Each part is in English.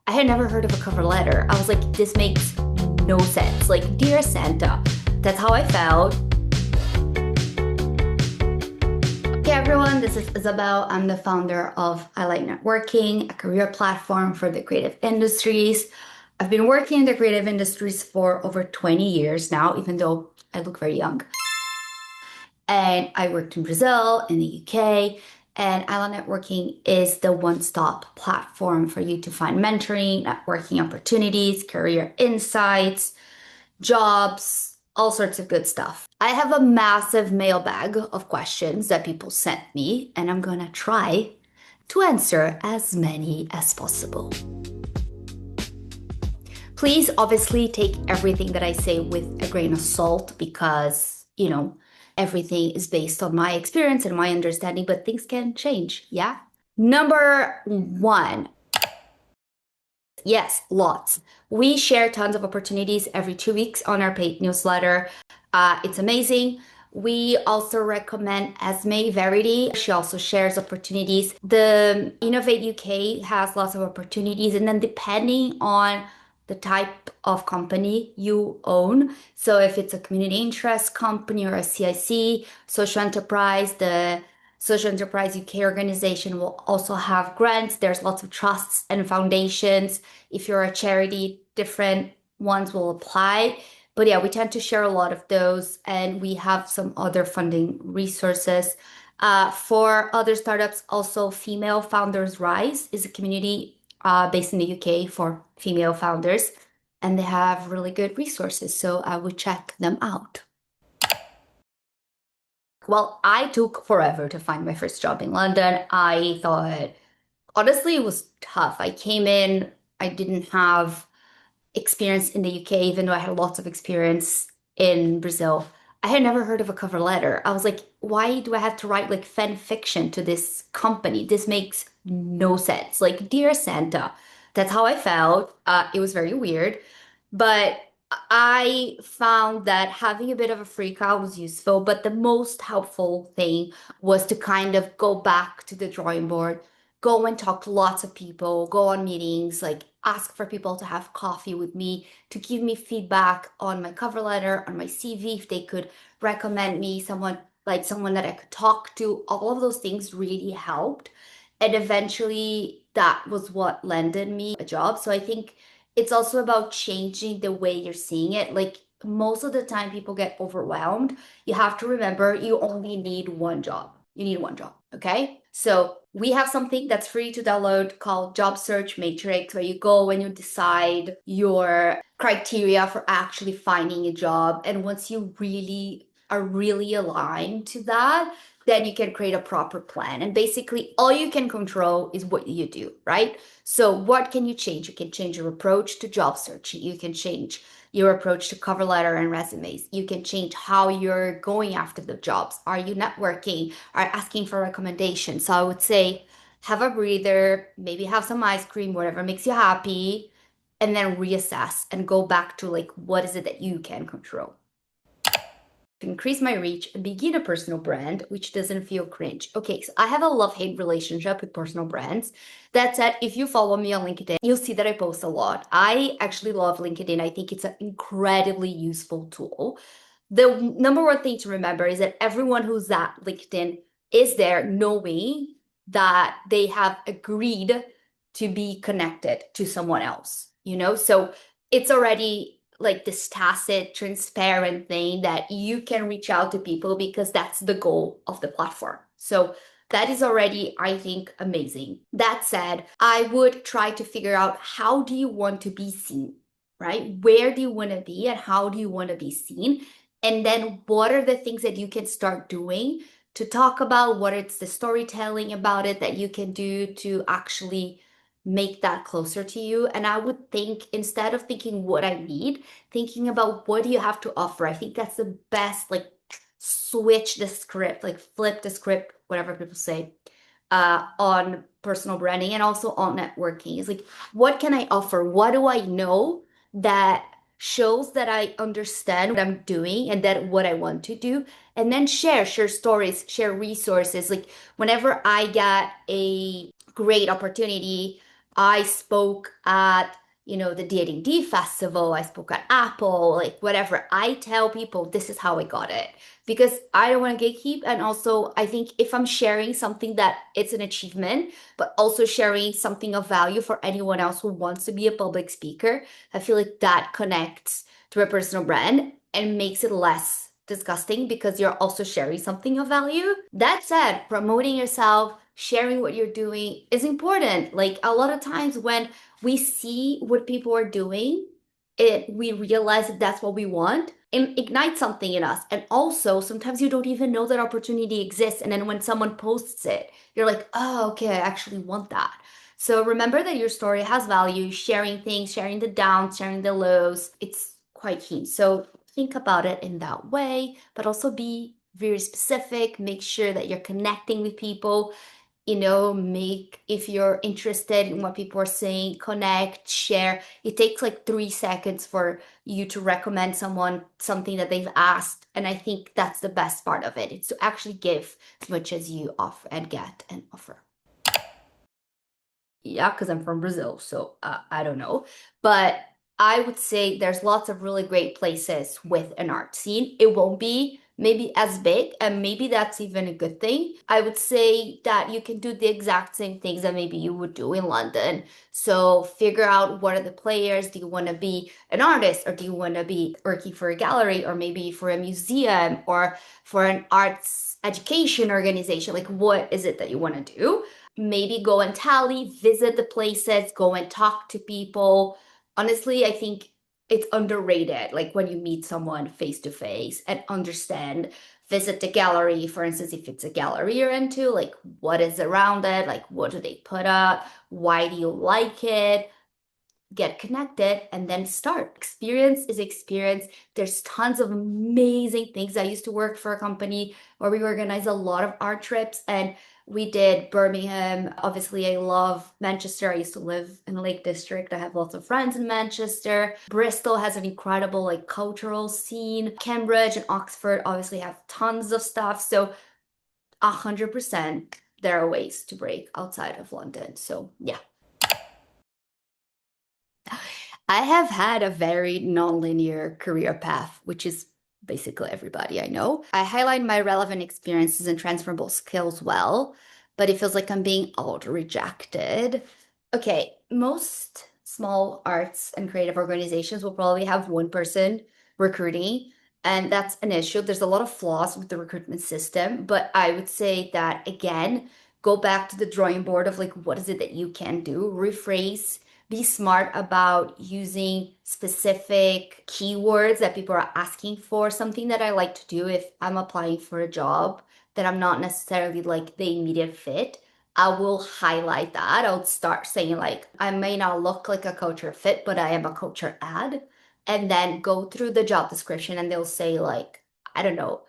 I had never heard of a cover letter. I was like, this makes no sense. Like, dear Santa, that's how I felt. Hey everyone, this is Isabel. I'm the founder of I Like Networking, a career platform for the creative industries. I've been working in the creative industries for over 20 years now, even though I look very young. And I worked in Brazil, in the UK, and Island Networking is the one-stop platform for you to find mentoring, networking opportunities, career insights, jobs, all sorts of good stuff. I have a massive mailbag of questions that people sent me, and I'm gonna try to answer as many as possible. Please obviously take everything that I say with a grain of salt because, everything is based on my experience and my understanding, but things can change, yeah? Number one, yes, lots. We share tons of opportunities every 2 weeks on our paid newsletter. It's amazing. We also recommend Esme Verity. She also shares opportunities. The Innovate UK has lots of opportunities, and then depending on the type of company you own. So if it's a community interest company or a CIC, social enterprise, the Social Enterprise UK organization will also have grants. There's lots of trusts and foundations. If you're a charity, different ones will apply. But yeah, we tend to share a lot of those, and we have some other funding resources. For other startups, also Female Founders Rise is a community based in the UK for female founders, and they have really good resources. So I would check them out. Well, I took forever to find my first job in London. I thought, honestly, it was tough. I came in, I didn't have experience in the UK, even though I had lots of experience in Brazil. I had never heard of a cover letter. I was like, why do I have to write like fan fiction to this company? This makes no sense. Like, dear Santa, that's how I felt. It was very weird. But I found that having a bit of a freak out was useful, but the most helpful thing was to kind of go back to the drawing board, go and talk to lots of people, go on meetings, like ask for people to have coffee with me, to give me feedback on my cover letter, on my CV, if they could recommend me someone that I could talk to. All of those things really helped. And eventually that was what landed me a job. So I think it's also about changing the way you're seeing it. Like most of the time, people get overwhelmed. You have to remember you only need one job. You need one job. Okay. So we have something that's free to download called Job Search Matrix, where you go and you decide your criteria for actually finding a job. And once you really are really aligned to that, then you can create a proper plan. And basically, all you can control is what you do, right? So, what can you change? You can change your approach to job searching. You can change your approach to cover letter and resumes. You can change how you're going after the jobs. Are you networking? Are you asking for recommendations? So, I would say have a breather, maybe have some ice cream, whatever makes you happy, and then reassess and go back to like, what is it that you can control? To increase my reach and begin a personal brand which doesn't feel cringe. Okay, so I have a love-hate relationship with personal brands. That said, if you follow me on LinkedIn, you'll see that I post a lot. I actually love LinkedIn. I think it's an incredibly useful tool. The number one thing to remember is that everyone who's at LinkedIn is there knowing that they have agreed to be connected to someone else, So it's already like this tacit, transparent thing that you can reach out to people because that's the goal of the platform. So that is already, I think, amazing. That said, I would try to figure out how do you want to be seen, right? Where do you want to be and how do you want to be seen? And then what are the things that you can start doing to talk about what it's the storytelling about it that you can do to actually make that closer to you. And I would think instead of thinking what I need, thinking about what do you have to offer. I think that's the best, like switch the script, like flip the script, whatever people say, on personal branding and also on networking. It's like, what can I offer? What do I know that shows that I understand what I'm doing and that what I want to do? And then share stories, share resources. Like whenever I get a great opportunity I spoke at, the D&D festival. I spoke at Apple, like whatever. I tell people this is how I got it because I don't want to gatekeep. And also, I think if I'm sharing something that it's an achievement, but also sharing something of value for anyone else who wants to be a public speaker, I feel like that connects to a personal brand and makes it less disgusting because you're also sharing something of value. That said, promoting yourself, sharing what you're doing is important. Like a lot of times when we see what people are doing, we realize that that's what we want and ignite something in us. And also, sometimes you don't even know that opportunity exists. And then when someone posts it, you're like, oh, okay, I actually want that. So remember that your story has value, sharing things, sharing the downs, sharing the lows. It's quite key. So think about it in that way, but also be very specific. Make sure that you're connecting with people, make if you're interested in what people are saying, connect, share. It takes like 3 seconds for you to recommend someone something that they've asked. And I think that's the best part of it. It's to actually give as much as you offer and get and offer. Yeah, because I'm from Brazil, so I don't know. But I would say there's lots of really great places with an art scene. It won't be maybe as big, and maybe that's even a good thing. I would say that you can do the exact same things that maybe you would do in London. So figure out what are the players. Do you want to be an artist, or do you want to be working for a gallery, or maybe for a museum, or for an arts education organization? Like, what is it that you want to do? Maybe go and tally, visit the places, go and talk to people. Honestly, I think it's underrated. Like when you meet someone face to face and understand, visit the gallery, for instance, if it's a gallery you're into, like what is around it, like what do they put up, why do you like it? Get connected and then start. Experience is experience. There's tons of amazing things. I used to work for a company where we organized a lot of art trips and we did Birmingham. Obviously, I love Manchester. I used to live in the Lake District. I have lots of friends in Manchester. Bristol has an incredible like cultural scene. Cambridge and Oxford obviously have tons of stuff. So 100% there are ways to break outside of London. So yeah. I have had a very nonlinear career path, which is basically everybody I know. I highlight my relevant experiences and transferable skills well, but it feels like I'm being auto rejected. Okay, most small arts and creative organizations will probably have one person recruiting, and that's an issue. There's a lot of flaws with the recruitment system, but I would say that again, go back to the drawing board of like, what is it that you can do? Rephrase, be smart about using specific keywords that people are asking for. Something that I like to do if I'm applying for a job that I'm not necessarily like the immediate fit, I will highlight that. I'll start saying like, I may not look like a culture fit, but I am a culture ad. And then go through the job description and they'll say like, I don't know,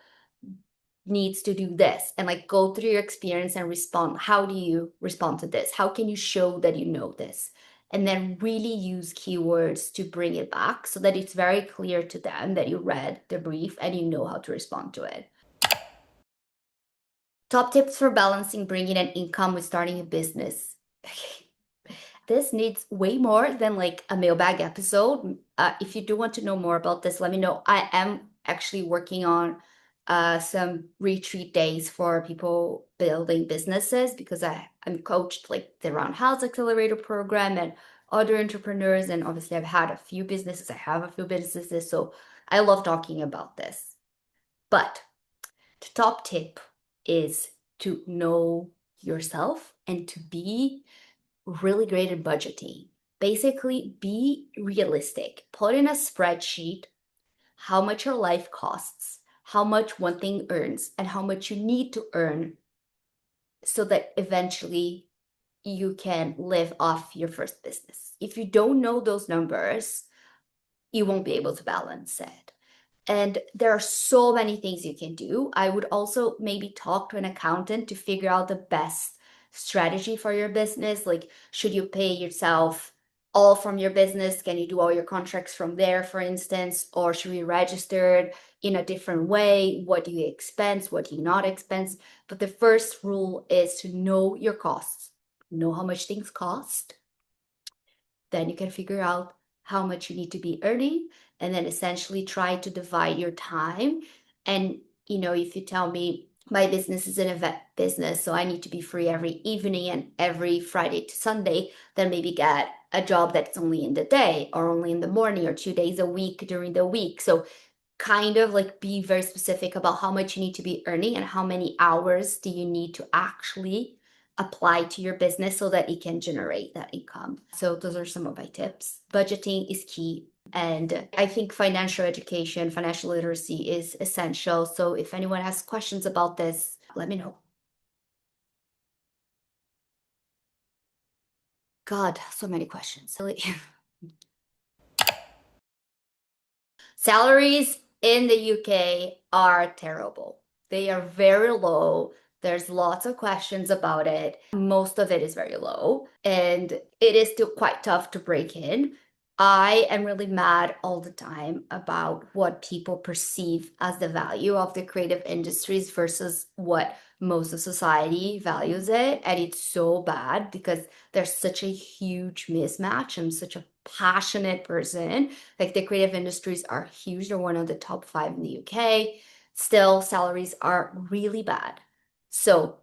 needs to do this, and like go through your experience and respond. How do you respond to this? How can you show that you know this? And then really use keywords to bring it back so that it's very clear to them that you read the brief and you know how to respond to it. Top tips for balancing bringing in income with starting a business. This needs way more than like a mailbag episode. If you do want to know more about this, let me know. I am actually working on some retreat days for people building businesses because I'm coached like the Round House Accelerator program and other entrepreneurs. And obviously, I've had a few businesses. I have a few businesses. So I love talking about this. But the top tip is to know yourself and to be really great at budgeting. Basically, be realistic. Put in a spreadsheet how much your life costs, how much one thing earns, and how much you need to earn so that eventually you can live off your first business. If you don't know those numbers, you won't be able to balance it. And there are so many things you can do. I would also maybe talk to an accountant to figure out the best strategy for your business. Like, should you pay yourself all from your business? Can you do all your contracts from there, for instance? Or should we register it in a different way? What do you expense? What do you not expense? But the first rule is to know your costs, know how much things cost, then you can figure out how much you need to be earning, and then essentially try to divide your time. And, if you tell me my business is an event business, so I need to be free every evening and every Friday to Sunday, then maybe get a job that's only in the day or only in the morning or 2 days a week during the week. So kind of like be very specific about how much you need to be earning and how many hours do you need to actually apply to your business so that it can generate that income. So those are some of my tips. Budgeting is key. And I think financial education, financial literacy is essential. So if anyone has questions about this, let me know. God, so many questions. Salaries in the UK are terrible. They are very low. There's lots of questions about it. Most of it is very low, and it is still quite tough to break in. I am really mad all the time about what people perceive as the value of the creative industries versus what most of society values it. And it's so bad because there's such a huge mismatch. I'm such a passionate person. Like the creative industries are huge. They're one of the top five in the UK. Still, salaries are really bad. So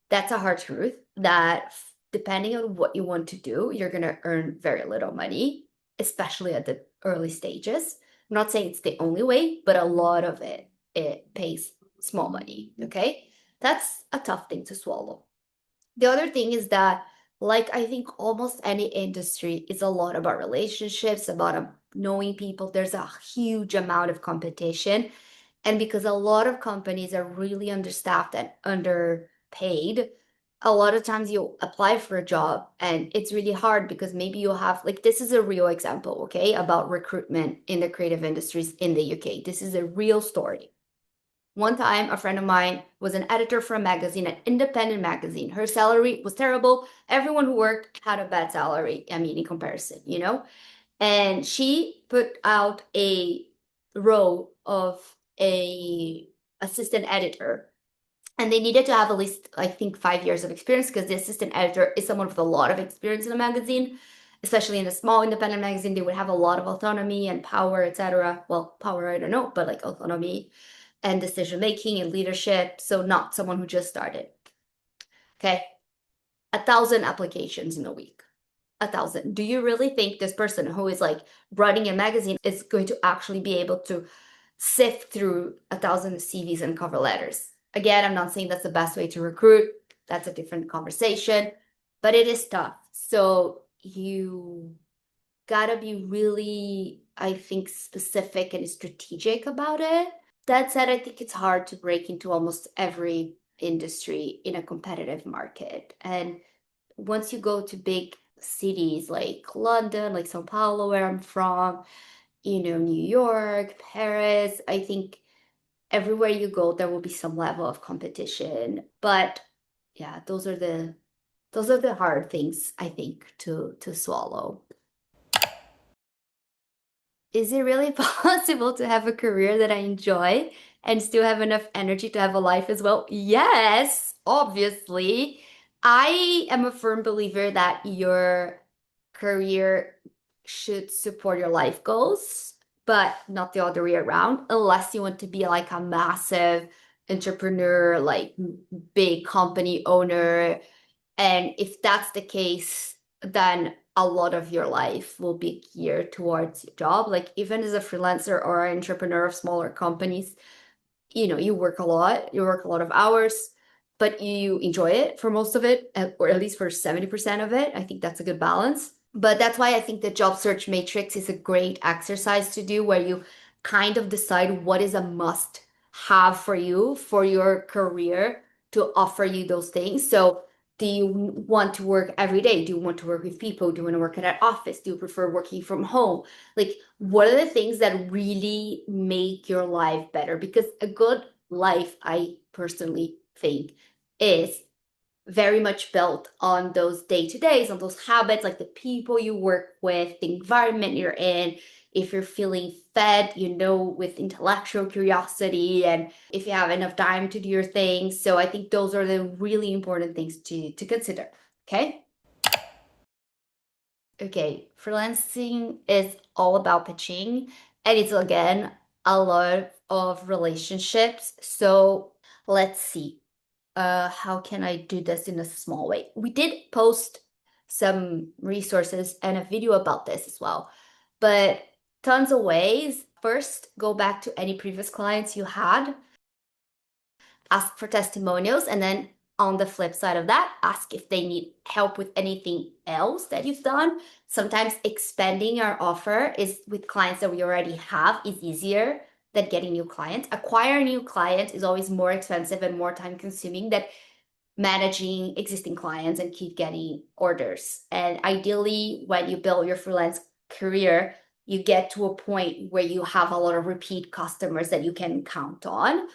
that's a hard truth that depending on what you want to do, you're going to earn very little money, especially at the early stages. I'm not saying it's the only way, but a lot of it pays small money. Okay. That's a tough thing to swallow. The other thing is that, like, I think almost any industry is a lot about relationships, about knowing people. There's a huge amount of competition. And because a lot of companies are really understaffed and underpaid, a lot of times you apply for a job and it's really hard because maybe you have, like, this is a real example, okay, about recruitment in the creative industries in the UK. This is a real story. One time, a friend of mine was an editor for a magazine, an independent magazine. Her salary was terrible. Everyone who worked had a bad salary, I mean, in comparison, And she put out a row of a assistant editor. And they needed to have at least, I think, 5 years of experience because the assistant editor is someone with a lot of experience in a magazine, especially in a small independent magazine. They would have a lot of autonomy and power, etc. Well, power, I don't know, but like autonomy and decision making and leadership. So not someone who just started. Okay. 1,000 applications in a week. 1,000. Do you really think this person who is like running a magazine is going to actually be able to sift through 1,000 CVs and cover letters? Again, I'm not saying that's the best way to recruit. That's a different conversation, but it is tough. So you gotta be really, I think, specific and strategic about it. That said, I think it's hard to break into almost every industry in a competitive market. And once you go to big cities like London, like Sao Paulo, where I'm from, New York, Paris, I think everywhere you go, there will be some level of competition. But yeah, those are the hard things I think to swallow. Is it really possible to have a career that I enjoy and still have enough energy to have a life as well? Yes, obviously. I am a firm believer that your career should support your life goals, but not the other way around, unless you want to be like a massive entrepreneur, like big company owner. And if that's the case, then a lot of your life will be geared towards your job. Like even as a freelancer or an entrepreneur of smaller companies, you work a lot of hours, but you enjoy it for most of it, or at least for 70% of it. I think that's a good balance. But that's why I think the job search matrix is a great exercise to do where you kind of decide what is a must have for you for your career to offer you those things. So do you want to work every day? Do you want to work with people? Do you want to work at an office? Do you prefer working from home? Like, what are the things that really make your life better? Because a good life, I personally think, is very much built on those day-to-days, on those habits, like the people you work with, the environment you're in, if you're feeling fed, with intellectual curiosity, and if you have enough time to do your things. So I think those are the really important things to consider. Okay. Okay, freelancing is all about pitching, and it's again a lot of relationships. So let's see. How can I do this in a small way? We did post some resources and a video about this as well, but tons of ways. First, go back to any previous clients you had, ask for testimonials, and then on the flip side of that, ask if they need help with anything else that you've done. Sometimes expanding our offer is with clients that we already have is easier than getting new clients. Acquiring new clients is always more expensive and more time consuming than managing existing clients and keep getting orders. And ideally, when you build your freelance career, you get to a point where you have a lot of repeat customers that you can count on.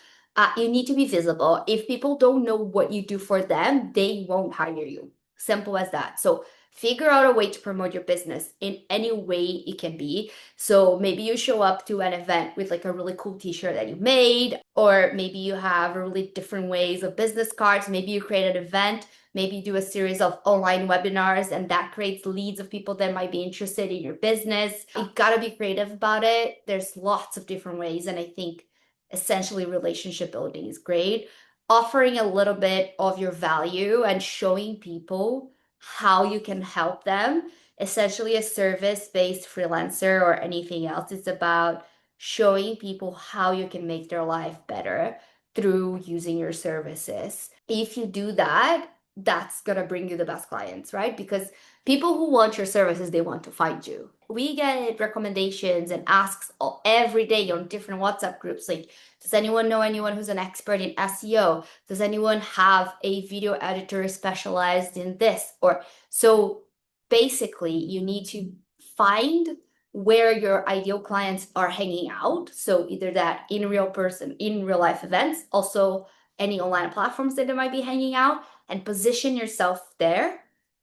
You need to be visible. If people don't know what you do for them, they won't hire you. Simple as that. So figure out a way to promote your business in any way it can be. So maybe you show up to an event with like a really cool t-shirt that you made, or maybe you have really different ways of business cards. Maybe you create an event, maybe you do a series of online webinars, and that creates leads of people that might be interested in your business. You gotta be creative about it. There's lots of different ways, and I think essentially relationship building is great. Offering a little bit of your value and showing people how you can help them. Essentially, a service-based freelancer or anything else, it's about showing people how you can make their life better through using your services. If you do that, that's gonna bring you the best clients, right? Because people who want your services, they want to find you. We get recommendations and asks every day on different WhatsApp groups like, does anyone know anyone who's an expert in SEO? Does anyone have a video editor specialized in this? Or so basically, you need to find where your ideal clients are hanging out. So either that in real person, in real life events, also any online platforms that they might be hanging out, and position yourself there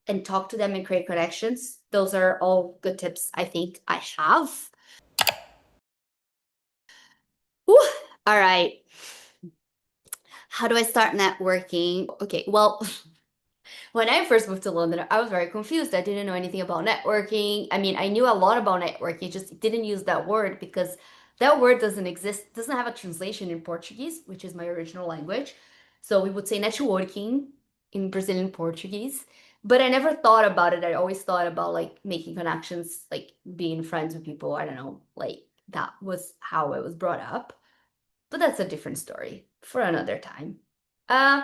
and talk to them and create connections. Those are all good tips I think I have. Whew. All right. How do I start networking? Okay, well, when I first moved to London, I was very confused. I didn't know anything about networking. I mean, I knew a lot about networking, just didn't use that word because that word doesn't exist, doesn't have a translation in Portuguese, which is my original language. So we would say networking in Brazilian Portuguese. But I never thought about it. I always thought about like making connections, like being friends with people. I don't know, like that was how I was brought up. But that's a different story for another time. Uh,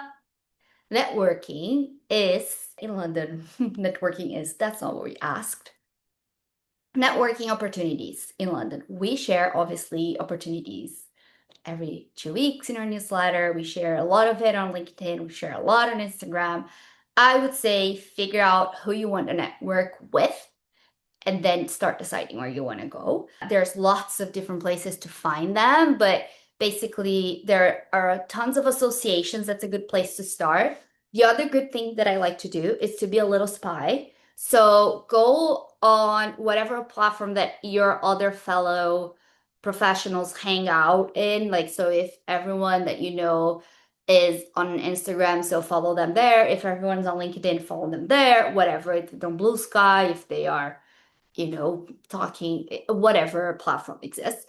Networking is in London. Networking is, that's not what we asked. Networking opportunities in London. We share obviously opportunities every 2 weeks in our newsletter. We share a lot of it on LinkedIn. We share a lot on Instagram. I would say figure out who you want to network with and then start deciding where you want to go. There's lots of different places to find them, but basically there are tons of associations. That's a good place to start. The other good thing that I like to do is to be a little spy. So go on whatever platform that your other fellow professionals hang out in. Like, so if everyone that you know is on Instagram, so follow them there. If everyone's on LinkedIn, follow them there. Whatever, if they're on Blue Sky, if they are talking, whatever platform exists,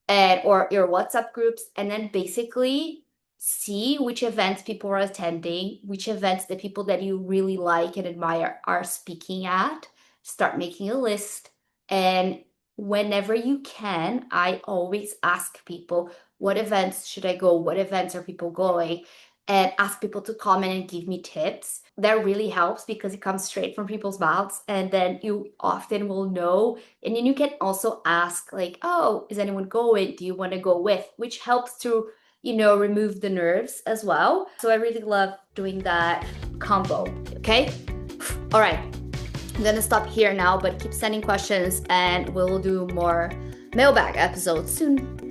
and or your WhatsApp groups, and then basically see which events people are attending, which events the people that you really like and admire are speaking at. Start making a list, and whenever you can, I always ask people, what events should I go? What events are people going? And ask people to comment and give me tips. That really helps because it comes straight from people's mouths, and then you often will know. And then you can also ask, like, oh, is anyone going? Do you want to go with? Which helps to, remove the nerves as well. So I really love doing that combo. Okay. All right. I'm gonna stop here now, but keep sending questions and we'll do more mailbag episodes soon.